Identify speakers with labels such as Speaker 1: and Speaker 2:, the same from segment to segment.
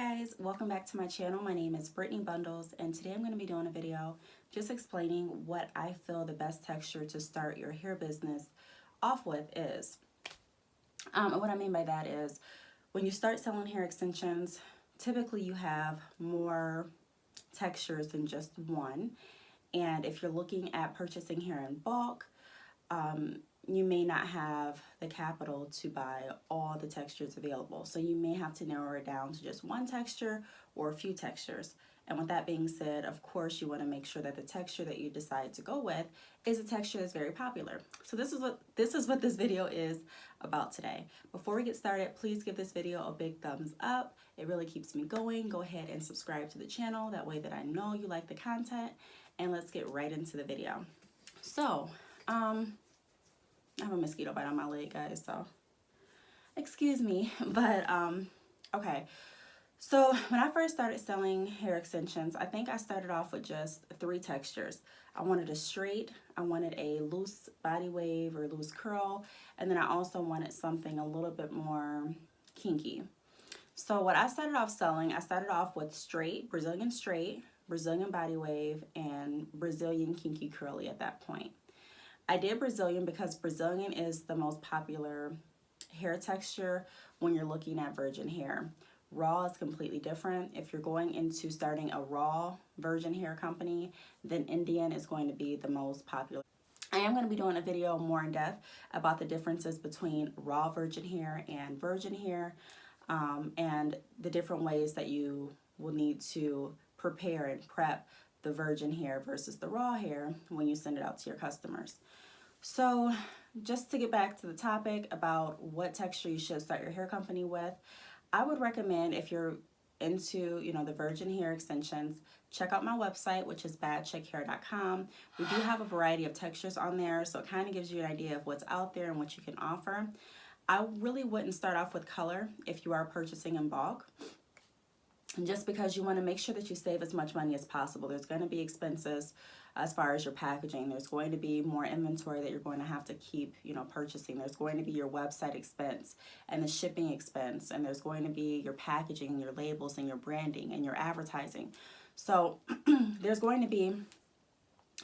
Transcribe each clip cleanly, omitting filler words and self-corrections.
Speaker 1: guys, welcome back to my channel. My name is Brittney Bundles, and today I'm going to be doing a video just explaining what I feel the best texture to start your hair business off with is. And what I mean by that is when you start selling hair extensions, typically you have more textures than just one. And if you're looking at purchasing hair in bulk, you may not have the capital to buy all the textures available. So you may have to narrow it down to just one texture or a few textures. And with that being said, of course, you want to make sure that the texture that you decide to go with is a texture that's very popular. So this is what this video is about today. Before we get started, please give this video a big thumbs up. It really keeps me going. Go ahead and subscribe to the channel. That way that I know you like the content. And let's get right into the video. So, I have a mosquito bite on my leg, guys, so excuse me. But okay, so when I first started selling hair extensions, I think I started off with just 3 textures. I wanted a straight, I wanted a loose body wave or loose curl, and then I also wanted something a little bit more kinky. So what I started off selling, I started off with straight, Brazilian body wave, and Brazilian kinky curly at that point. I did Brazilian because Brazilian is the most popular hair texture when you're looking at virgin hair. Raw is completely different. If you're going into starting a raw virgin hair company, then Indian is going to be the most popular. I am going to be doing a video more in depth about the differences between raw virgin hair and virgin hair, and the different ways that you will need to prepare and prep the virgin hair versus the raw hair when you send it out to your customers. So just to get back to the topic about what texture you should start your hair company with, I would recommend, if you're into, the virgin hair extensions, check out my website, which is badchickhair.com. We do have a variety of textures on there, so it kind of gives you an idea of what's out there and what you can offer. I really wouldn't start off with color if you are purchasing in bulk, just because you want to make sure that you save as much money as possible. There's going to be expenses as far as your packaging. There's going to be more inventory that you're going to have to keep, purchasing. There's going to be your website expense and the shipping expense, and there's going to be your packaging and your labels and your branding and your advertising. So there's going to be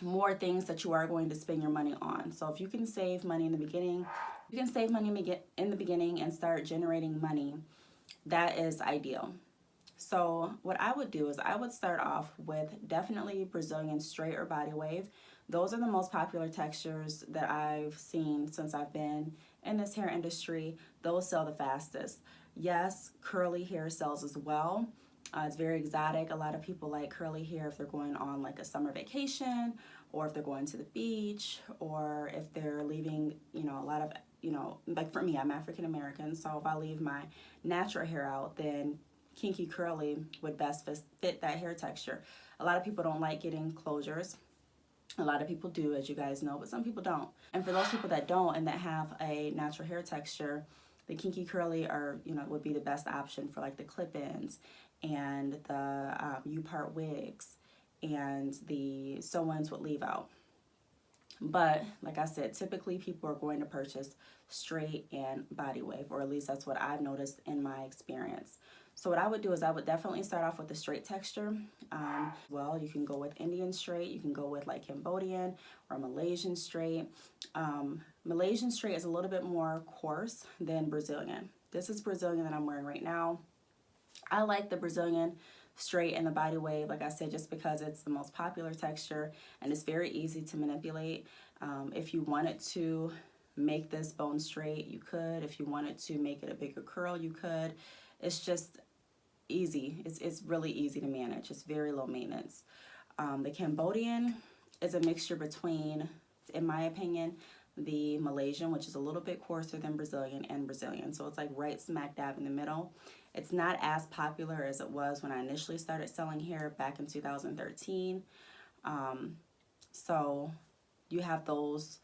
Speaker 1: more things that you are going to spend your money on. So if you can save money in the beginning, and start generating money, that is ideal. So what I would do is I would start off with definitely Brazilian straight or body wave. Those are the most popular textures that I've seen since I've been in this hair industry. Those sell the fastest. Yes, curly hair sells as well. It's very exotic. A lot of people like curly hair if they're going on like a summer vacation, or if they're going to the beach, or if they're leaving, a lot of, like for me, I'm African American, so if I leave my natural hair out, then kinky curly would best fit that hair texture. A lot of people don't like getting closures. A lot of people do, as you guys know, but some people don't. And for those people that don't and that have a natural hair texture, the kinky curly would be the best option for like the clip-ins and the U-part wigs and the sew-ins with leave out. But like I said, typically people are going to purchase straight and body wave, or at least that's what I've noticed in my experience. So what I would do is I would definitely start off with the straight texture. Well, you can go with Indian straight, you can go with like Cambodian or Malaysian straight. Malaysian straight is a little bit more coarse than Brazilian. This is Brazilian that I'm wearing right now. I like the Brazilian straight and the body wave, like I said, just because it's the most popular texture and it's very easy to manipulate. If you wanted to make this bone straight, you could. If you wanted to make it a bigger curl, you could. It's just easy. It's really easy to manage. It's very low maintenance. The Cambodian is a mixture between, in my opinion, the Malaysian, which is a little bit coarser than Brazilian, and Brazilian. So it's like right smack dab in the middle. It's not as popular as it was when I initially started selling hair back in 2013. So you have those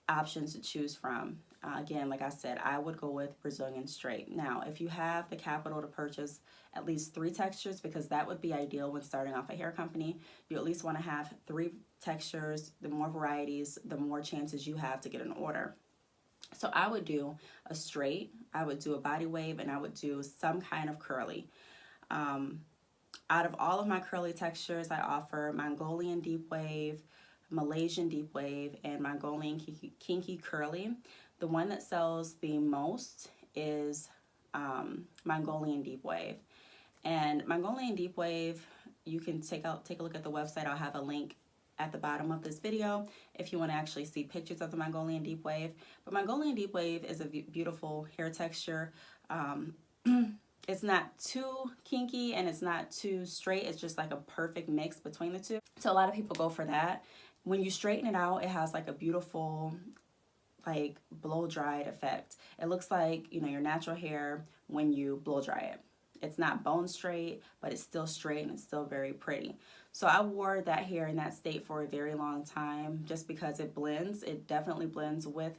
Speaker 1: options to choose from. Again, like I said, I would go with Brazilian straight. Now, if you have the capital to purchase at least 3 textures, because that would be ideal when starting off a hair company, you at least want to have 3 textures. The more varieties, the more chances you have to get an order. So I would do a straight, I would do a body wave, and I would do some kind of curly. Out of all of my curly textures, I offer Mongolian deep wave, Malaysian deep wave, and Mongolian kinky curly. The one that sells the most is Mongolian deep wave. And Mongolian deep wave, you can take a look at the website. I'll have a link at the bottom of this video if you want to actually see pictures of the Mongolian deep wave. But Mongolian deep wave is a beautiful hair texture. It's not too kinky and it's not too straight. It's just like a perfect mix between the two. So a lot of people go for that. When you straighten it out, it has like a beautiful like blow dried effect. It looks like, you know, your natural hair when you blow dry it. It's not bone straight, but it's still straight and it's still very pretty. So I wore that hair in that state for a very long time just because it blends. It definitely blends with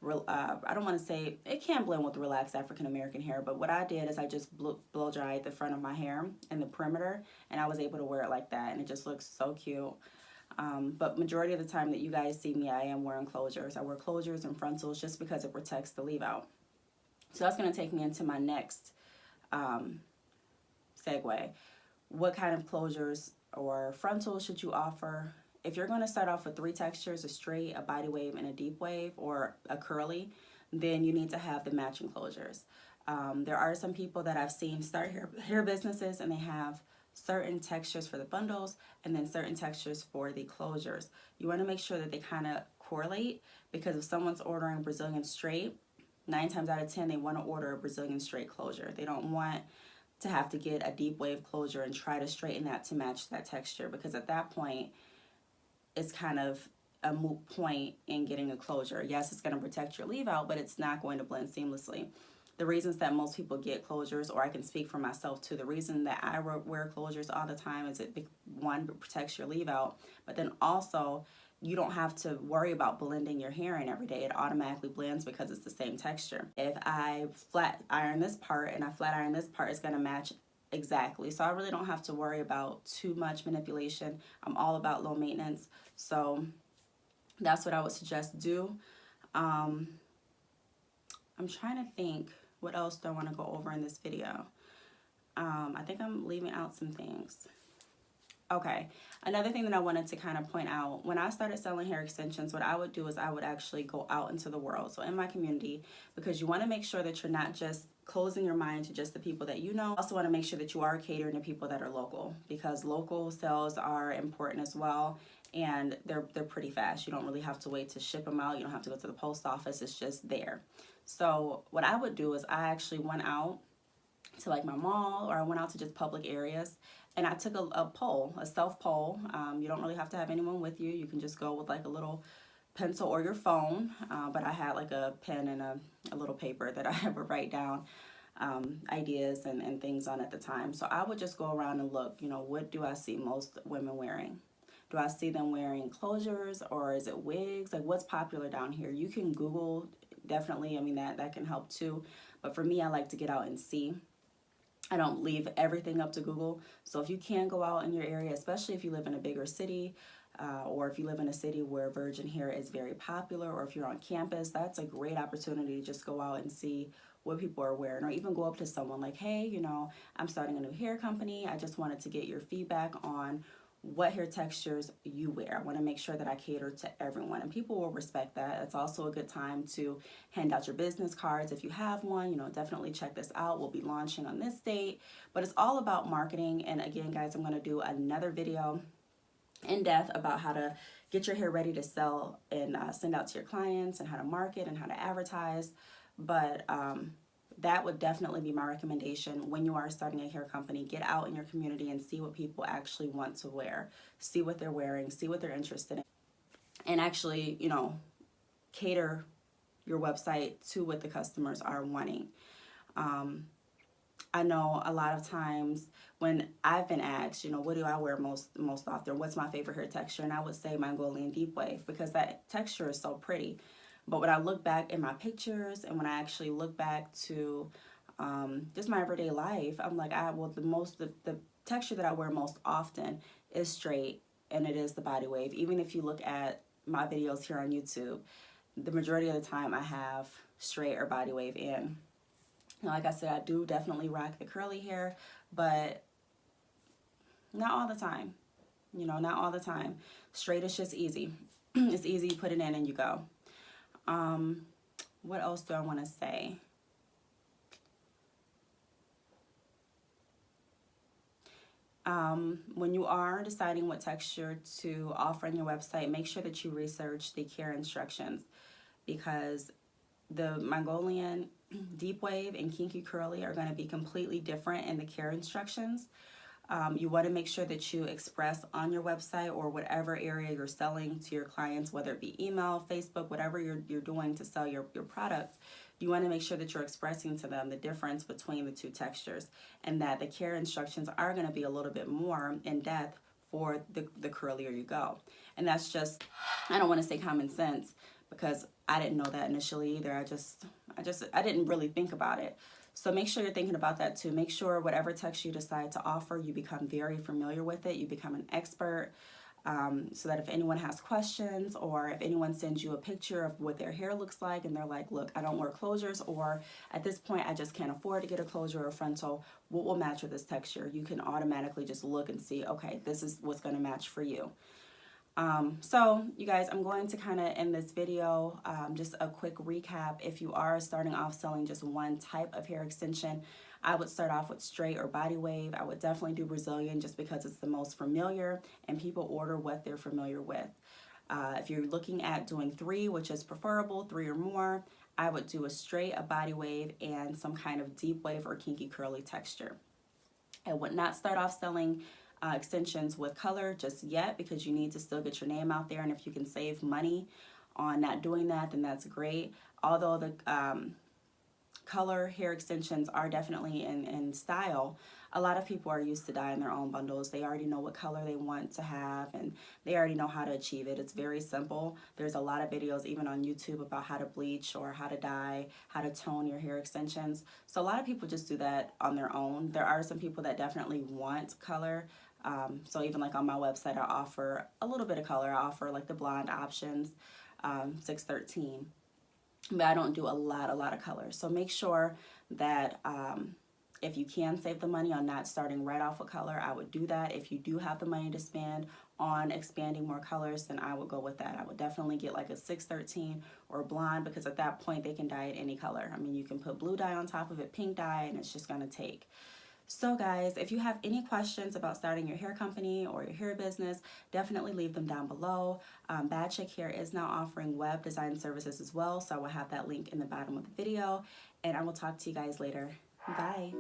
Speaker 1: I don't want to say it can blend with relaxed African American hair, but what I did is I just blow dried the front of my hair and the perimeter, and I was able to wear it like that, and it just looks so cute. But majority of the time that you guys see me, I am wearing closures. I wear closures and frontals just because it protects the leave out. So that's going to take me into my next segue. What kind of closures or frontals should you offer? If you're going to start off with 3 textures, a straight, a body wave, and a deep wave, or a curly, then you need to have the matching closures. There are some people that I've seen start hair businesses and they have certain textures for the bundles and then certain textures for the closures. You want to make sure that they kind of correlate, because if someone's ordering Brazilian straight, 9 times out of 10 they want to order a Brazilian straight closure. They don't want to have to get a deep wave closure and try to straighten that to match that texture, because at that point it's kind of a moot point in getting a closure. Yes, it's going to protect your leave out, but it's not going to blend seamlessly. The reasons that most people get closures, or I can speak for myself too, the reason that I wear closures all the time is it, one, protects your leave out, but then also you don't have to worry about blending your hair in every day. It automatically blends because it's the same texture. If I flat iron this part and I flat iron this part, it's going to match exactly. So I really don't have to worry about too much manipulation. I'm all about low maintenance. So that's what I would suggest do. I'm trying to think, what else do I want to go over in this video? I think I'm leaving out some things. Okay, another thing that I wanted to kind of point out, when I started selling hair extensions, what I would do is I would actually go out into the world, so in my community, because you want to make sure that you're not just closing your mind to just the people that you know. Also want to make sure that you are catering to people that are local, because local sales are important as well, and they're pretty fast. You don't really have to wait to ship them out. You don't have to go to the post office. It's just there. So what I would do is I actually went out to like my mall, or I went out to just public areas, and I took a poll, a self poll. You don't really have to have anyone with you. You can just go with like a little pencil or your phone, but I had like a pen and a little paper that I would write down ideas and things on at the time. So I would just go around and look, you know, what do I see most women wearing? Do I see them wearing closures, or is it wigs? Like, what's popular down here? You can Google, definitely. I mean, that can help too. But for me, I like to get out and see. I don't leave everything up to Google. So if you can go out in your area, especially if you live in a bigger city, or if you live in a city where virgin hair is very popular, or if you're on campus, that's a great opportunity to just go out and see what people are wearing, or even go up to someone like, hey, you know, I'm starting a new hair company. I just wanted to get your feedback on what hair textures you wear. I want to make sure that I cater to everyone, and people will respect that. It's also a good time to hand out your business cards if you have one. You know, definitely check this out. We'll be launching on this date, but it's all about marketing. And again, guys, I'm going to do another video in depth about how to get your hair ready to sell and send out to your clients, and how to market and how to advertise. But that would definitely be my recommendation when you are starting a hair company. Get out in your community and see what people actually want to wear. See what they're wearing, see what they're interested in, and actually, you know, cater your website to what the customers are wanting. I know a lot of times when I've been asked, you know, what do I wear most often? What's my favorite hair texture? And I would say Mongolian deep wave, because that texture is so pretty. But when I look back in my pictures, and when I actually look back to just my everyday life, I'm like, the texture that I wear most often is straight, and it is the body wave. Even if you look at my videos here on YouTube, the majority of the time I have straight or body wave in. Now, like I said, I do definitely rock the curly hair, but not all the time. You know, not all the time. Straight is just easy. It's easy, you put it in and you go. What else do I want to say? When you are deciding what texture to offer on your website, make sure that you research the care instructions, because the Mongolian, deep wave, and kinky curly are going to be completely different in the care instructions. You want to make sure that you express on your website or whatever area you're selling to your clients, whether it be email, Facebook, whatever you're doing to sell your product. You want to make sure that you're expressing to them the difference between the two textures, and that the care instructions are going to be a little bit more in depth for the curlier you go. And that's just, I don't want to say common sense, because I didn't know that initially either. I didn't really think about it. So make sure you're thinking about that too. Make sure whatever texture you decide to offer, you become very familiar with it. You become an expert, so that if anyone has questions, or if anyone sends you a picture of what their hair looks like and they're like, look, I don't wear closures, or at this point I just can't afford to get a closure or a frontal, what will match with this texture? You can automatically just look and see, okay, this is what's going to match for you. So you guys, I'm going to kind of end this video, just a quick recap. If you are starting off selling just one type of hair extension, I would start off with straight or body wave. I would definitely do Brazilian just because it's the most familiar and people order what they're familiar with. If you're looking at doing 3, which is preferable, 3 or more, I would do a straight, a body wave, and some kind of deep wave or kinky curly texture. I would not start off selling extensions with color just yet, because you need to still get your name out there, and if you can save money on not doing that, then that's great. Although the color hair extensions are definitely in style, a lot of people are used to dyeing their own bundles. They already know what color they want to have, and they already know how to achieve it. It's very simple. There's a lot of videos even on YouTube about how to bleach or how to dye, how to tone your hair extensions. So a lot of people just do that on their own. There are some people that definitely want color. So even like on my website, I offer a little bit of color. I offer like the blonde options, 613. But I don't do a lot of colors. So make sure that if you can save the money on not starting right off with color, I would do that. If you do have the money to spend on expanding more colors, then I would go with that. I would definitely get like a 613 or a blonde, because at that point they can dye it any color. I mean, you can put blue dye on top of it, pink dye, and it's just going to take. So guys, if you have any questions about starting your hair company or your hair business, definitely leave them down below. Bad Chick Hair is now offering web design services as well, so I will have that link in the bottom of the video, and I will talk to you guys later. Bye.